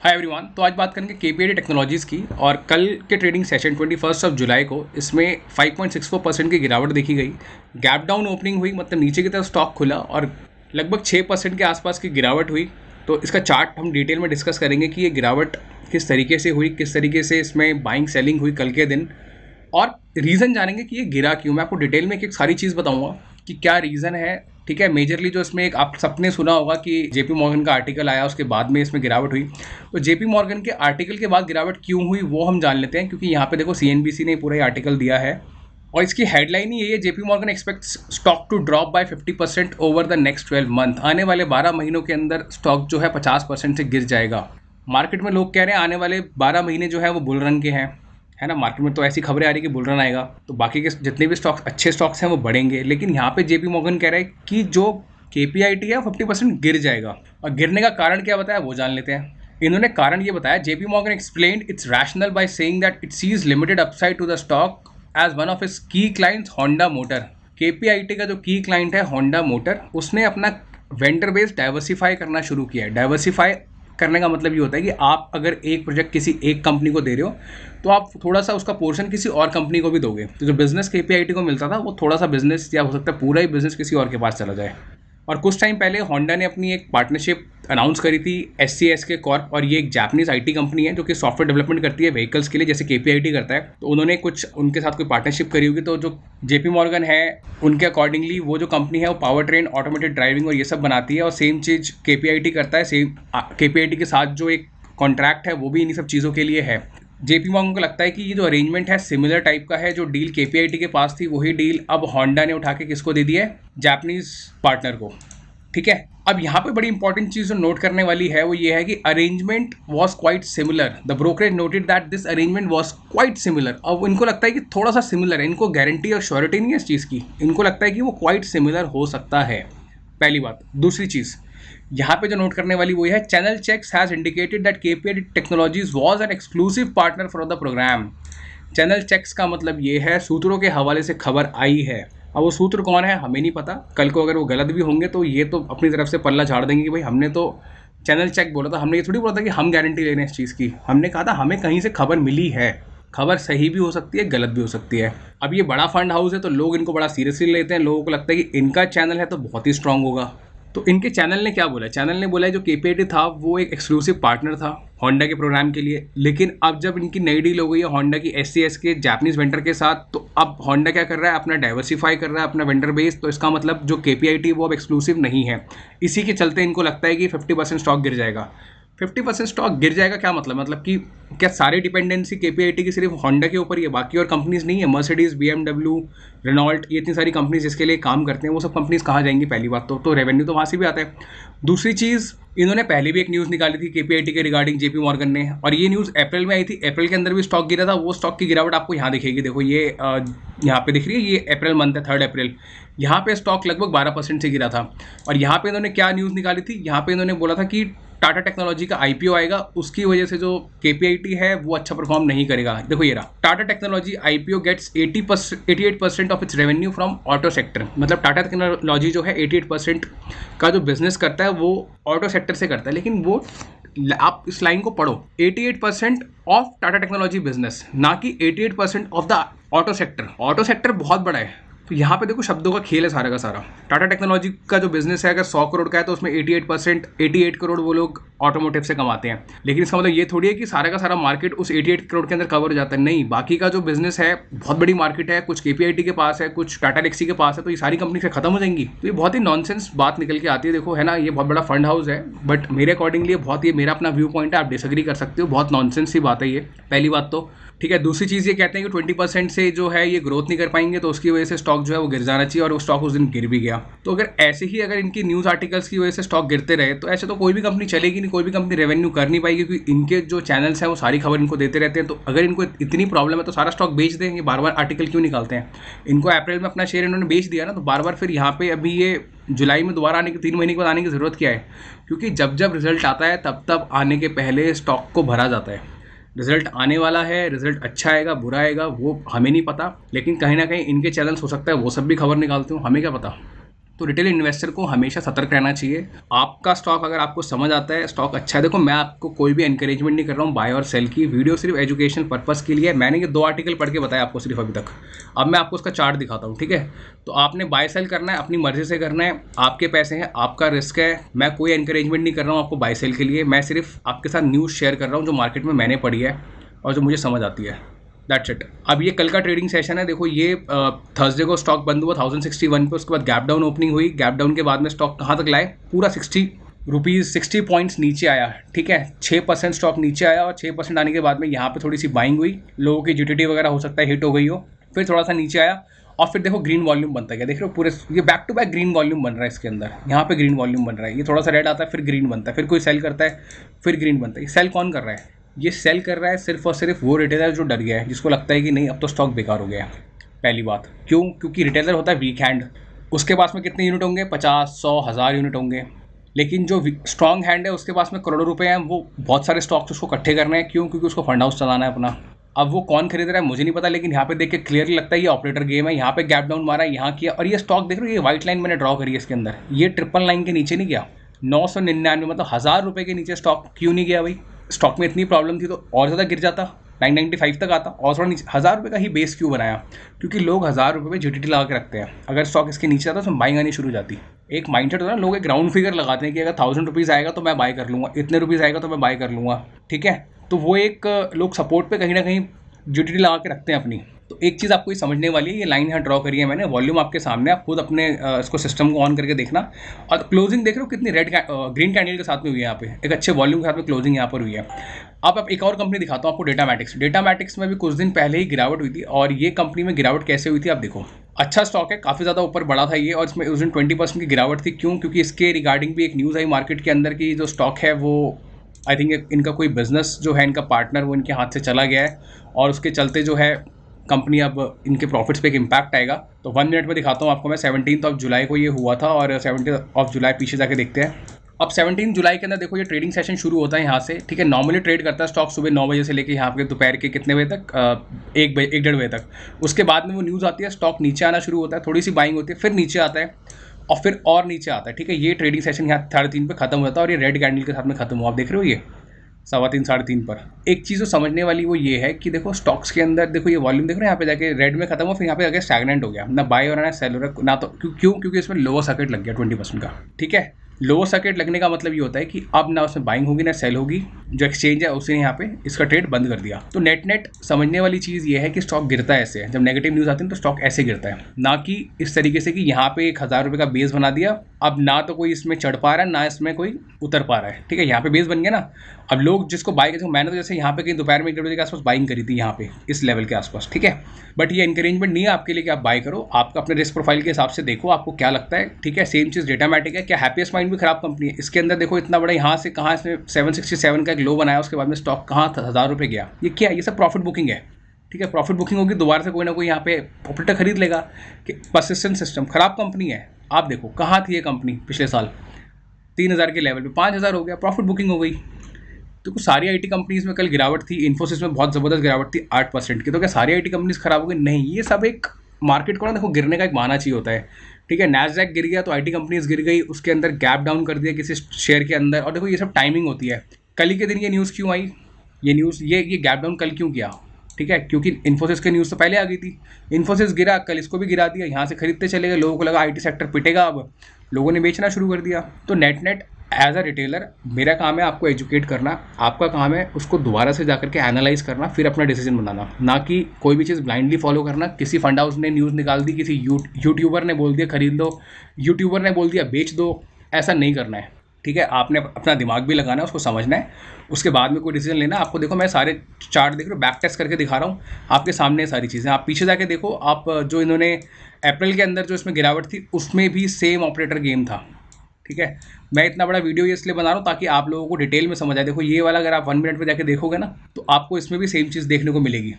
Hi everyone. तो आज बात करेंगे केपीआईटी टेक्नोलॉजीज़ की। और कल के ट्रेडिंग सेशन 21 जुलाई को इसमें 5.64% की गिरावट देखी गई। गैप डाउन ओपनिंग हुई, मतलब नीचे की तरफ स्टॉक खुला और लगभग 6% के आसपास की गिरावट हुई। तो इसका चार्ट हम डिटेल में डिस्कस करेंगे कि ये गिरावट किस तरीके से हुई, किस तरीके से इसमें बाइंग सेलिंग हुई कल के दिन, और रीज़न जानेंगे कि ये गिरा क्यों। मैं आपको डिटेल में एक सारी चीज़ बताऊंगा कि क्या रीज़न है। ठीक है, मेजरली जो इसमें एक आप सबने सुना होगा कि जेपी मॉर्गन का आर्टिकल आया, उसके बाद में इसमें गिरावट हुई। तो जेपी मॉर्गन के आर्टिकल के बाद गिरावट क्यों हुई वो हम जान लेते हैं, क्योंकि यहाँ पे देखो सीएनबीसी ने पूरा आर्टिकल दिया है और इसकी हेडलाइन ही यही है, JP Morgan expects stock to drop by 50% over the next 12 month. आने वाले 12 महीनों के अंदर स्टॉक जो है 50% से गिर जाएगा। मार्केट में लोग कह रहे हैं आने वाले 12 महीने जो है वो बुल रन के हैं, है ना। मार्केट में तो ऐसी खबरें आ रही कि बुल रन आएगा तो बाकी के जितने भी स्टॉक्स अच्छे स्टॉक्स हैं वो बढ़ेंगे। लेकिन यहाँ पे जेपी मॉर्गन कह रहा है कि जो केपीआईटी है 50% गिर जाएगा। और गिरने का कारण क्या बताया वो जान लेते हैं। इन्होंने कारण ये बताया, JP Morgan explained its rationale by saying that it sees limited upside to the stock as one of its key clients Honda Motor. KPIT का जो की क्लाइंट है होंडा मोटर, उसने अपना वेंडर बेस डाइवर्सिफाई करना शुरू किया है। डाइवर्सिफाई करने का मतलब ये होता है कि आप अगर एक प्रोजेक्ट किसी एक कंपनी को दे रहे हो तो आप थोड़ा सा उसका पोर्शन किसी और कंपनी को भी दोगे। तो जो बिजनेस केपीआईटी को मिलता था वो थोड़ा सा बिजनेस, या हो सकता है पूरा ही बिजनेस किसी और के पास चला जाए। और कुछ टाइम पहले होंडा ने अपनी एक पार्टनरशिप अनाउंस करी थी एससीएस के कॉर्प, और ये एक जापानीज आईटी कंपनी है जो कि सॉफ्टवेयर डेवलपमेंट करती है व्हीकल्स के लिए, जैसे केपीआईटी करता है। तो उन्होंने कुछ उनके साथ कोई पार्टनरशिप करी होगी। तो जो जेपी मॉर्गन है उनके अकॉर्डिंगली वो जो कंपनी है वो पावर ट्रेन, ऑटोमेटेड ड्राइविंग और ये सब बनाती है, और सेम चीज़ केपीआईटी करता है। सेम केपीआईटी के साथ जो एक कॉन्ट्रैक्ट है वो भी इन्हीं सब चीज़ों के लिए है। जेपी मॉर्गन को लगता है कि ये जो अरेंजमेंट है सिमिलर टाइप का है। जो डील केपीआईटी के पास थी वही डील अब होंडा ने उठा के किसको दे दी है, जापानीज पार्टनर को। ठीक है, अब यहाँ पे बड़ी इंपॉर्टेंट चीज़ जो नोट करने वाली है वो ये है कि arrangement was quite similar. The brokerage noted that this arrangement was quite similar. अब इनको लगता है कि थोड़ा सा सिमिलर है, इनको गारंटी और श्योरिटी नहीं है इस चीज़ की, इनको लगता है कि वो क्वाइट सिमिलर हो सकता है, पहली बात। दूसरी चीज़ यहाँ पे जो नोट करने वाली वो है, channel checks has indicated that KPIT technologies was an exclusive partner for the programme. Channel checks का मतलब ये है, सूत्रों के हवाले से खबर आई है। अब वो सूत्र कौन है हमें नहीं पता, कल को अगर वो गलत भी होंगे तो ये तो अपनी तरफ से पल्ला झाड़ देंगे कि भाई हमने तो चैनल चेक बोला था। हमने ये थोड़ी बोला था कि हम गारंटी ले रहे हैं इस चीज़ की। हमने कहा था हमें कहीं से खबर मिली है। खबर सही भी हो सकती है, गलत भी हो सकती है। अब ये बड़ा फंड हाउस है तो लोग इनको बड़ा सीरियसली लेते हैं। लोगों को लगता है कि इनका चैनल है तो बहुत ही स्ट्रांग होगा। तो इनके चैनल ने क्या बोला, चैनल ने बोला है जो केपीआईटी था वो एक एक्सक्लूसिव पार्टनर था होंडा के प्रोग्राम के लिए। लेकिन अब जब इनकी नई डील हो गई है होंडा की एससीएस के जापानीज वेंडर के साथ, तो अब होंडा क्या कर रहा है, अपना डाइवर्सिफाई कर रहा है अपना वेंडर बेस। तो इसका मतलब जो केपीआईटी वो अब एक्सक्लूसिव नहीं है। इसी के चलते इनको लगता है कि 50% स्टॉक गिर जाएगा। 50% स्टॉक गिर जाएगा क्या मतलब कि क्या सारी डिपेंडेंसी केपीआईटी की सिर्फ होंडा के ऊपर ही है, बाकी और कंपनीज नहीं है? मर्सिडीज, बीएमडब्ल्यू, रेनॉल्ट, ये इतनी सारी कंपनीज जिसके लिए काम करते हैं वो सब कंपनीज कहाँ जाएंगी? पहली बात तो रेवेन्यू तो वहाँ से भी आता है। दूसरी चीज़, इन्होंने पहले भी एक न्यूज़ निकाली थी केपीआईटी के रिगार्डिंग जेपी मॉर्गन ने, और ये न्यूज़ अप्रैल में आई थी। अप्रैल के अंदर भी स्टॉक गिरा था। वो स्टॉक की गिरावट आपको यहाँ दिखेगी, देखो ये यहाँ पे दिख रही है, ये अप्रैल मंथ है, 3 अप्रैल। यहाँ पे स्टॉक लगभग 12% से गिरा था। और यहाँ पे इन्होंने क्या न्यूज़ निकाली थी, यहाँ पे इन्होंने बोला था कि टाटा टेक्नोलॉजी का आईपीओ आएगा, उसकी वजह से जो केपीआईटी है वो अच्छा परफॉर्म नहीं करेगा। देखो ये रहा, Tata technology IPO gets 88% of its revenue from auto sector. मतलब टाटा टेक्नोलॉजी जो है 88% का जो बिजनेस करता है वो ऑटो सेक्टर से करता है। लेकिन वो, आप इस लाइन को पढ़ो, 88% ऑफ टाटा टेक्नोलॉजी बिजनेस, ना कि 88% of the auto sector. Auto sector बहुत बड़ा है। तो यहाँ पे देखो शब्दों का खेल है सारा का सारा। टाटा टेक्नोलॉजी का जो बिजनेस है अगर 100 करोड़ का है तो उसमें 88 करोड़ वो लोग ऑटोमोटिव से कमाते हैं। लेकिन इसका मतलब ये थोड़ी है कि सारा का सारा मार्केट उस 88 करोड़ के अंदर कवर हो जाता है। नहीं, बाकी का जो बिजनेस है बहुत बड़ी मार्केट है, कुछ केपीआईटी के पास है, कुछ टाटा लेक्सी के पास है, तो ये सारी कंपनी से खत्म हो जाएंगी। तो ये बहुत ही नॉनसेंस बात निकल के आती है। देखो है ना, ये बहुत बड़ा फंड हाउस है, बट मेरे अकॉर्डिंगली बहुत, ये मेरा अपना व्यू पॉइंट है, आप डिसएग्री कर सकते हो। बहुत नॉनसेंस सी बात है ये, पहली बात तो। ठीक है, दूसरी चीज़ ये कहते हैं कि 20% से जो है ये ग्रोथ नहीं कर पाएंगे, तो उसकी वजह से स्टॉक जो है वो गिर जाना चाहिए, और वो स्टॉक उस दिन गिर भी गया। तो अगर ऐसे ही अगर इनकी न्यूज़ आर्टिकल्स की वजह से स्टॉक गिरते रहे तो ऐसे तो कोई भी कंपनी चलेगी नहीं, कोई भी कंपनी रेवेन्यू कर नहीं पाएगी, क्योंकि इनके जो चैनल्स हैं वो सारी खबर इनको देते रहते हैं। तो अगर इनको इतनी प्रॉब्लम है तो सारा स्टॉक बेच देंगे, बार बार आर्टिकल क्यों निकालते हैं? इनको अप्रैल में अपना शेयर इन्होंने बेच दिया ना, तो बार बार फिर यहाँ पे अभी ये जुलाई में दोबारा आने के 3 महीने के बाद आने की ज़रूरत क्या है? क्योंकि जब जब रिजल्ट आता है तब तब आने के पहले स्टॉक को भरा जाता है। रिजल्ट आने वाला है, रिजल्ट अच्छा आएगा बुरा आएगा वो हमें नहीं पता, लेकिन कहीं ना कहीं इनके चैनल्स हो सकता है वो सब भी खबर निकालते हो, हमें क्या पता। तो रिटेल इन्वेस्टर को हमेशा सतर्क रहना चाहिए। आपका स्टॉक अगर आपको समझ आता है, स्टॉक अच्छा है, देखो मैं आपको कोई भी एनकरेजमेंट नहीं कर रहा हूँ बाय और सेल की, वीडियो सिर्फ एजुकेशनल पर्पस के लिए। मैंने ये 2 आर्टिकल पढ़ के बताया आपको सिर्फ अभी तक। अब मैं आपको उसका चार्ट दिखाता हूँ, ठीक है। तो आपने बाय सेल करना है, अपनी मर्जी से करना है, आपके पैसे हैं, आपका रिस्क है। मैं कोई एनकरेजमेंट नहीं कर रहा हूँ आपको बाय सेल के लिए, मैं सिर्फ आपके साथ न्यूज़ शेयर कर रहा हूँ जो मार्केट में मैंने पढ़ी है और जो मुझे समझ आती है। That's it. अब ये कल का ट्रेडिंग सेशन है, देखो ये थर्सडे को स्टॉक बंद हुआ 1061 पे, उसके बाद गैप डाउन ओपनिंग हुई। गैप डाउन के बाद में स्टॉक कहाँ तक लाए, पूरा 60 पॉइंट्स नीचे आया, ठीक है। 6% स्टॉक नीचे आया और 6% आने के बाद में यहाँ पे थोड़ी सी बाइंग हुई, लोगों की जीटीटी वगैरह हो सकता है हिट हो गई हो, फिर थोड़ा सा नीचे आया और फिर देखो ग्रीन वॉल्यूम बनता गया। देख रहे हो पूरे ये back to back green volume बन रहा है इसके अंदर, यहाँ पे ग्रीन वॉल्यूम बन रहा है, ये थोड़ा सा रेड आता है फिर ग्रीन बनता है, फिर कोई सेल करता है फिर ग्रीन बनता है। ये सेल कौन कर रहा है, ये सेल कर रहा है सिर्फ और सिर्फ वो रिटेलर जो डर गया है, जिसको लगता है कि नहीं अब तो स्टॉक बेकार हो गया है। पहली बात क्यों, क्योंकि रिटेलर होता है वीक हैंड, उसके पास में कितने यूनिट होंगे, 50, 100, 1000 यूनिट होंगे। लेकिन जो स्ट्रॉन्ग हैंड है उसके पास में करोड़ों रुपए हैं, वो बहुत सारे स्टॉक्स उसको इकट्ठे करने हैं। क्यों, क्योंकि उसको फंड हाउस चलाना है अपना। अब वो कौन खरीद रहा है मुझे नहीं पता, लेकिन यहाँ पे देख के क्लियरली लगता है ये ऑपरेटर गेम है। यहाँ पे गैप डाउन मारा है, यहाँ किया, और ये स्टॉक देख रहे हो, ये व्हाइट लाइन मैंने ड्रॉ करी है इसके अंदर, ये 999 के नीचे नहीं गया। 999 मतलब 1000 रुपये के नीचे स्टॉक क्यों नहीं गया भाई। स्टॉक में इतनी प्रॉब्लम थी तो और ज़्यादा गिर जाता, 995 तक आता और थोड़ा नीचे। 1000 रुपये का ही बेस क्यों बनाया, क्योंकि लोग 1000 रुपये में जीटीटी लगा के रखते हैं। अगर स्टॉक इसके नीचे आता तो उसमें बाइंग आनी शुरू हो जाती। एक माइंडसेट होता है ना, लोग एक राउंड फिगर लगाते हैं कि अगर 1000 रुपीज़ आएगा तो मैं बाय कर लूँगा, इतने रुपीज़ आएगा तो मैं बाय कर लूँगा, ठीक है। तो वो एक लोग सपोर्ट पे कहीं ना कहीं जीटीटी लगा के रखते हैं अपनी। तो एक चीज़ आपको ये समझने वाली है, ये लाइन यहाँ ड्रॉ करी है मैंने, वॉल्यूम आपके सामने, आप खुद अपने इसको सिस्टम को ऑन करके देखना। और क्लोजिंग देख रहे हो कितनी ग्रीन कैंडल के साथ में हुई है, यहाँ पे एक अच्छे वॉल्यूम के साथ में क्लोजिंग यहाँ पर हुई है। अब एक और कंपनी दिखाता हूँ आपको, डेटामैटिक्स। डेटामैटिक्स में भी कुछ दिन पहले ही गिरावट हुई थी, और ये कंपनी में गिरावट कैसे हुई थी आप देखो। अच्छा स्टॉक है, काफ़ी ज़्यादा ऊपर बढ़ा था ये, और इसमें उस दिन 20% की गिरावट थी। क्यों, क्योंकि इसके रिगार्डिंग भी एक न्यूज़ आई मार्केट के अंदर की जो स्टॉक है वो आई थिंक इनका कोई बिजनेस जो है, इनका पार्टनर वो इनके हाथ से चला गया है, और उसके चलते जो है कंपनी अब इनके प्रॉफिट्स पे एक इम्पैक्ट आएगा। तो 1 मिनट में दिखाता हूँ आपको मैं। 17 जुलाई को ये हुआ था, और 17 जुलाई पीछे जाके देखते हैं। अब 17 जुलाई के अंदर देखो ये ट्रेडिंग सेशन शुरू होता है यहाँ से, ठीक है। नॉर्मली ट्रेड करता है स्टॉक सुबह 9 बजे से लेके यहाँ पे दोपहर के कितने बजे तक, 1-1:30 बजे तक। उसके बाद में वो न्यूज़ आती है, स्टॉक नीचे आना शुरू होता है, थोड़ी सी बाइंग होती है, फिर नीचे आता है और फिर और नीचे आता है, ठीक है। ये ट्रेडिंग सेशन यहाँ 3:30 पे खत्म होता है, और ये रेड कैंडल के साथ में खत्म हुआ, आप देख रहे हो ये 3:15 3:30 पर। एक चीज़ जो समझने वाली वो ये है कि देखो स्टॉक्स के अंदर देखो ये वॉल्यूम देख रहे हो, यहाँ पे जाके रेड में खत्म हुआ, फिर यहाँ पे जाके स्टैग्नेंट हो गया, ना बाय हो रहा है ना सेल हो रहा है, ना तो क्यों, क्योंकि इसमें लोअर सर्किट लग गया 20% का, ठीक है। लोअर सर्किट लगने का मतलब ये होता है कि अब ना उसमें बाइंग होगी ना सेल होगी, जो एक्सचेंज है उसने यहाँ पे इसका ट्रेड बंद कर दिया। तो नेट समझने वाली चीज़ ये है कि स्टॉक गिरता है ऐसे, जब नेगेटिव न्यूज़ आती है तो स्टॉक ऐसे गिरता है, ना कि इस तरीके से कि यहाँ पे 1000 रुपये का बेस बना दिया, अब ना तो कोई इसमें चढ़ पा रहा है ना इसमें कोई उतर पा रहा है, ठीक है। यहाँ पे बेस बन गया ना, अब लोग जिसको बाय करते, मैंने तो जैसे यहाँ पे कहीं दोपहर में 1 बजे के आसपास बाइंग करी थी यहाँ पे इस लेवल के आसपास, ठीक है। बट ये इंकरेजमेंट नहीं है आपके लिए कि आप बाय करो, आपका अपने रिस्क प्रोफाइल के हिसाब से देखो आपको क्या लगता है, ठीक है। सेम चीज़ डेटामैटिक है, क्या हैप्पीएस्ट माइंड भी खराब कंपनी है। इसके अंदर देखो इतना बड़ा यहाँ से कहाँ इसने 767 का एक लो बनाया, उसके बाद में स्टॉक कहाँ 1000 रुपये गया। ये क्या है, ये सब प्रॉफिट बुकिंग है, ठीक है। प्रॉफिट बुकिंग होगी, दोबारा से कोई ना कोई यहाँ पे ऑपरेटर खरीद लेगा कि परसिस्टेंट सिस्टम। खराब कंपनी है, आप देखो कहाँ थी ये कंपनी पिछले साल 3000 के लेवल पे, 5000 हो गया, प्रॉफिट बुकिंग हो गई। तो कुछ सारी आईटी कंपनीज में कल गिरावट थी, इन्फोसिस में बहुत ज़बरदस्त गिरावट थी 8% की। तो क्या सारी आईटी कंपनीज खराब हो गई, नहीं। ये सब एक मार्केट को ना देखो गिरने का एक बहाना चाहिए होता है, ठीक है। नैस्डैक गिर गया तो आईटी कंपनीज गिर गई, उसके अंदर गैप डाउन कर दिया किसी शेयर के अंदर, और देखो ये सब टाइमिंग होती है। कल ही के दिन ये न्यूज़ क्यों आई, ये न्यूज़ ये गैप डाउन कल क्यों किया, ठीक है, क्योंकि इन्फोसिस की न्यूज़ तो पहले आ गई थी। इन्फोसिस गिरा, कल इसको भी गिरा दिया, यहाँ से खरीदते चले गए, लोगों को लगा आईटी सेक्टर पिटेगा, अब लोगों ने बेचना शुरू कर दिया। तो नेट एज अ रिटेलर मेरा काम है आपको एजुकेट करना, आपका काम है उसको दोबारा से जाकर के एनालाइज करना, फिर अपना डिसीजन बनाना, ना कि कोई भी चीज़ ब्लाइंडली फॉलो करना। किसी फंड हाउस ने न्यूज़ निकाल दी, किसी यूट्यूबर ने बोल दिया खरीद लो, यूट्यूबर ने बोल दिया बेच दो, ऐसा नहीं करना है, ठीक है। आपने अपना दिमाग भी लगाना है, उसको समझना है, उसके बाद में कोई डिसीजन लेना। आपको देखो मैं सारे चार्ट देख रहा हूँ, बैक टेस्ट करके दिखा रहा हूँ आपके सामने सारी चीज़ें। आप पीछे जाके देखो, आप जो इन्होंने अप्रैल के अंदर जो इसमें गिरावट थी उसमें भी सेम ऑपरेटर गेम था, ठीक है। मैं इतना बड़ा वीडियो ये इसलिए बना रहा हूँ ताकि आप लोगों को डिटेल में समझ आए। देखो ये वाला अगर आप 1 मिनट में जाके देखोगे ना तो आपको इसमें भी सेम चीज़ देखने को मिलेगी,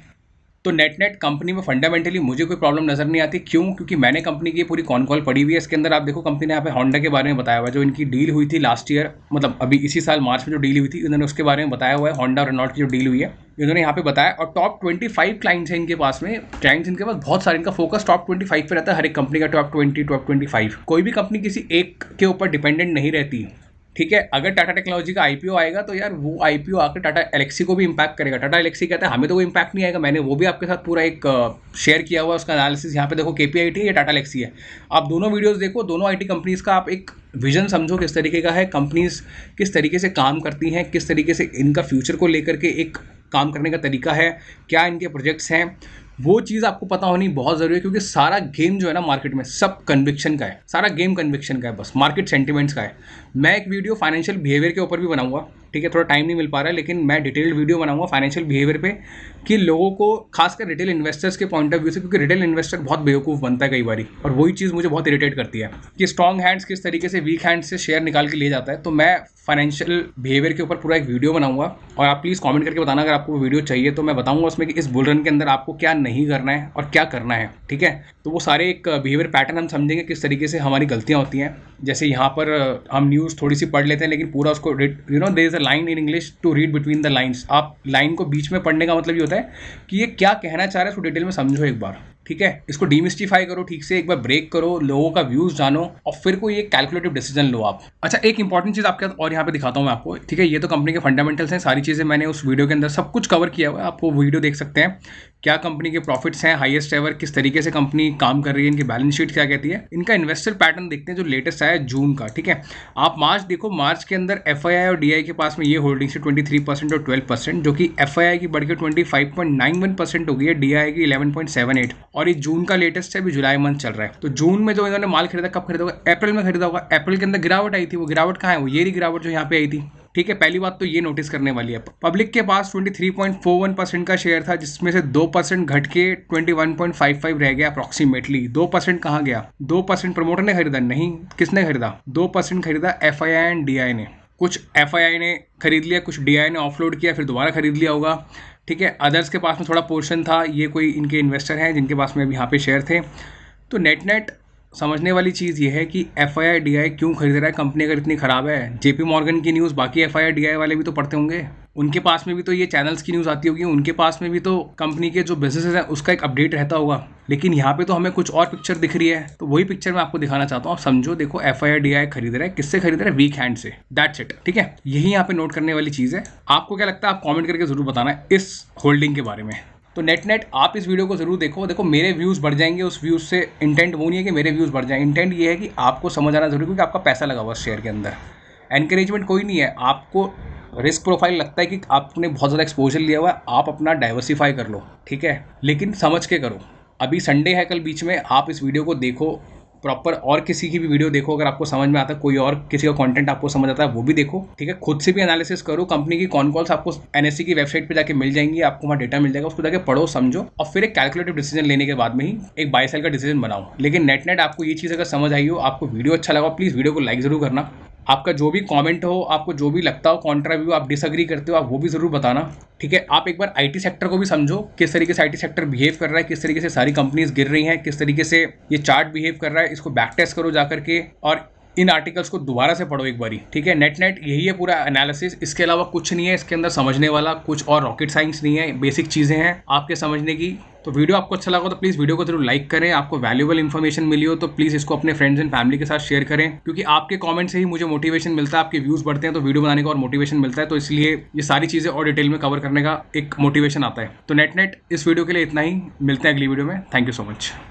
तो नेट कंपनी में फंडामेंटली मुझे कोई प्रॉब्लम नज़र नहीं आती। क्यों? क्योंकि मैंने कंपनी की पूरी कॉन कॉल पढ़ी हुई है। इसके अंदर आप देखो कंपनी ने यहाँ पे होंडा के बारे में बताया हुआ है, जो इनकी डील हुई थी लास्ट ईयर, मतलब अभी इसी साल मार्च में जो डील हुई थी, इन्होंने उसके बारे में बताया हुआ है। होंडा और रेनॉल्ट की जो डील हुई है इन्होंने यहाँ पे बताया। और टॉप 25 क्लाइंट्स हैं इनके पास में, क्लाइंट्स इनके पास बहुत सारे, इनका फोकस टॉप 25 पे रहता है। हर एक कंपनी का टॉप 20 टॉप 25, कोई भी कंपनी किसी एक के ऊपर डिपेंडेंट नहीं रहती। ठीक है, अगर टाटा टेक्नोलॉजी का आईपीओ आएगा तो यार वो आईपीओ आकर टाटा एलेक्सी को भी इंपैक्ट करेगा। टाटा एलेक्सी कहता है हमें तो कोई इंपैक्ट नहीं आएगा। मैंने वो भी आपके साथ पूरा एक शेयर किया हुआ उसका एनालिसिस। यहाँ पे देखो केपीआईटी या टाटा एलेक्सी है, आप दोनों वीडियोस देखो, दोनों आईटी कंपनीज का आप एक विजन समझो किस तरीके का है, कंपनीज किस तरीके से काम करती हैं, किस तरीके से इनका फ्यूचर को लेकर के एक काम करने का तरीका है, क्या इनके प्रोजेक्ट्स हैं, वो चीज़ आपको पता होनी बहुत ज़रूरी है। क्योंकि सारा गेम जो है ना मार्केट में, सब कन्विक्शन का है, सारा गेम कन्विक्शन का है, बस मार्केट सेंटिमेंट्स का है। मैं एक वीडियो फाइनेंशियल बिहेवियर के ऊपर भी बनाऊंगा, ठीक है, थोड़ा टाइम नहीं मिल पा रहा है, लेकिन मैं डिटेल्ड वीडियो बनाऊंगा फाइनेंशियल बिहेवियर पे, कि लोगों को खासकर रिटेल इन्वेस्टर्स के पॉइंट ऑफ व्यू से, क्योंकि रिटेल इन्वेस्टर बहुत बेवकूफ़ बनता है कई बारी, और वही चीज़ मुझे बहुत इरिटेट करती है कि स्ट्रॉन्ग हैंड्स किस तरीके से वीक हैंड्स से शेयर निकाल के ले जाता है। तो मैं फाइनेंशियल बिहेवियर के ऊपर पूरा एक वीडियो बनाऊंगा, और आप प्लीज़ कमेंट करके बताना अगर आपको वो वीडियो चाहिए, तो मैं बताऊंगा उसमें कि इस बुल रन के अंदर आपको क्या नहीं करना है और क्या करना है। ठीक है, तो वो सारे एक बिहेवियर पैटर्न हम समझेंगे, किस तरीके से हमारी गलतियाँ होती हैं। जैसे यहाँ पर हम न्यूज़ थोड़ी सी पढ़ लेते हैं, लेकिन पूरा उसको there is a line in English to read between the lines. आप लाइन को बीच में पढ़ने का मतलब ये होता है कि ये क्या कहना चाह रहा है, उसको डिटेल में समझो एक बार। ठीक है, इसको डीमिस्टिफाई करो ठीक से, एक बार ब्रेक करो, लोगों का व्यूज जानो, और फिर कोई एक कैलकुलेटिव डिसीजन लो आप। अच्छा, एक इंपॉर्टेंट चीज़ आपके और यहाँ पे दिखाता हूँ मैं आपको। ठीक है, ये तो कंपनी के फंडामेंटल्स हैं, सारी चीज़ें मैंने उस वीडियो के अंदर सब कुछ कवर किया हुआ है, आप वो वीडियो देख सकते हैं। क्या कंपनी के प्रॉफिट्स हैं हाईएस्ट एवर, किस तरीके से कंपनी काम कर रही है, इनकी बैलेंस शीट क्या कहती है, इनका इन्वेस्टर पैटर्न देखते हैं जो लेटेस्ट आया है जून का। ठीक है, आप मार्च देखो, मार्च के अंदर एफआईआई और डीआई के पास में ये होल्डिंग्स है 23% और 12%, जो कि एफआईआई की बढ़ के 25.91% हो गई है, डीआई की 11.78, और ये जून का लेटेस्ट है, अभी जुलाई मंथ चल रहा है। तो जून में जो इन्होंने माल खरीदा, कब खरीदा होगा? अप्रैल में खरीदा होगा। अप्रैल के अंदर गिरावट आई थी, वो गिरावट कहाँ है? वो ये गिरावट जो यहाँ पे आई थी। ठीक है, पहली बात तो ये नोटिस करने वाली है। पब्लिक के पास 23.41% का शेयर था, जिसमें से 2% घट के 21.55 रह गया अप्रॉक्सीमेटली। 2% कहाँ गया? 2% प्रमोटर ने खरीदा? नहीं, किसने खरीदा? 2% खरीदा एफआईआई एंड डीआई ने। कुछ एफआईआई ने खरीद लिया, कुछ डीआई ने ऑफलोड किया, फिर दोबारा खरीद लिया होगा। ठीक है, अदर्स के पास में थोड़ा पोर्शन था, ये कोई इनके इन्वेस्टर हैं जिनके पास में अभी यहाँ पे शेयर थे। तो नेट समझने वाली चीज़ ये है कि एफआईआई डीआई क्यों खरीद रहा है कंपनी अगर इतनी ख़राब है। जेपी मॉर्गन की न्यूज़ बाकी एफआईआई डीआई वाले भी तो पढ़ते होंगे, उनके पास में भी तो ये चैनल्स की न्यूज़ आती होगी, उनके पास में भी तो कंपनी के जो बिजनेसेस हैं उसका एक अपडेट रहता होगा। लेकिन यहाँ पे तो हमें कुछ और पिक्चर दिख रही है, तो वही पिक्चर मैं आपको दिखाना चाहता हूँ। आप समझो, देखो एफआईआई डीआई खरीद रहा है, किससे खरीद रहा है? वीक हैंड से, दैट्स इट। ठीक है, यही यहाँ पे नोट करने वाली चीज़ है। आपको क्या लगता है? आप कॉमेंट करके जरूर बताना है इस होल्डिंग के बारे में। तो नेट आप इस वीडियो को जरूर देखो मेरे व्यूज़ बढ़ जाएंगे उस व्यूज़ से। इंटेंट वो नहीं है कि मेरे व्यूज़ बढ़ जाएंगे, इंटेंट ये है कि आपको समझ आना जरूरी है, क्योंकि आपका पैसा लगा हुआ शेयर के अंदर। एनकरेजमेंट कोई नहीं है, आपको रिस्क प्रोफाइल लगता है कि आपने बहुत ज़्यादा एक्सपोजर लिया हुआ है, आप अपना डाइवर्सिफाई कर लो। ठीक है, लेकिन समझ के करो। अभी संडे है कल बीच में, आप इस वीडियो को देखो प्रॉपर, और किसी की भी वीडियो देखो अगर आपको समझ में आता है, कोई और किसी का कंटेंट आपको समझ आता है वो भी देखो। ठीक है, खुद से भी एनालिसिस करो। कंपनी की कॉन कॉल्स आपको एनएससी की वेबसाइट पे जाके मिल जाएंगी, आपको वहाँ डेटा मिल जाएगा, उसको जाके पढ़ो, समझो, और फिर एक कैलकुलेटिव डिसीजन लेने के बाद में ही एक बाय सेल का डिसीजन बनाओ। लेकिन नेट आपको ये चीज़ अगर समझ आई हो, आपको वीडियो अच्छा लगा, प्लीज़ वीडियो को लाइक ज़रूर करना। आपका जो भी कमेंट हो, आपको जो भी लगता हो कॉन्ट्रा व्यू, आप डिसएग्री करते हो, आप वो भी ज़रूर बताना। ठीक है, आप एक बार आईटी सेक्टर को भी समझो, किस तरीके से आईटी सेक्टर बिहेव कर रहा है, किस तरीके से सारी कंपनीज गिर रही हैं, किस तरीके से ये चार्ट बिहेव कर रहा है, इसको बैक टेस्ट करो जाकर के, और इन आर्टिकल्स को दोबारा से पढ़ो एक बारी। ठीक है, नेट यही है पूरा एनालिसिस, इसके अलावा कुछ नहीं है इसके अंदर समझने वाला, कुछ और रॉकेट साइंस नहीं है, बेसिक चीज़ें हैं आपके समझने की। तो वीडियो आपको अच्छा लगा तो प्लीज़ वीडियो को जरूर लाइक करें। आपको वैल्यूएबल इन्फॉर्मेशन मिली हो तो प्लीज़ इसको अपने फ्रेंड्स एंड फैमिली के साथ शेयर करें, क्योंकि आपके कमेंट से ही मुझे मोटिवेशन मिलता है, आपके व्यूज़ बढ़ते हैं तो वीडियो बनाने का और मोटिवेशन मिलता है। तो इसलिए ये सारी चीज़ें और डिटेल में कवर करने का एक मोटिवेशन आता है। तो नेट इस वीडियो के लिए इतना ही, मिलते हैं अगली वीडियो में। Thank you so much.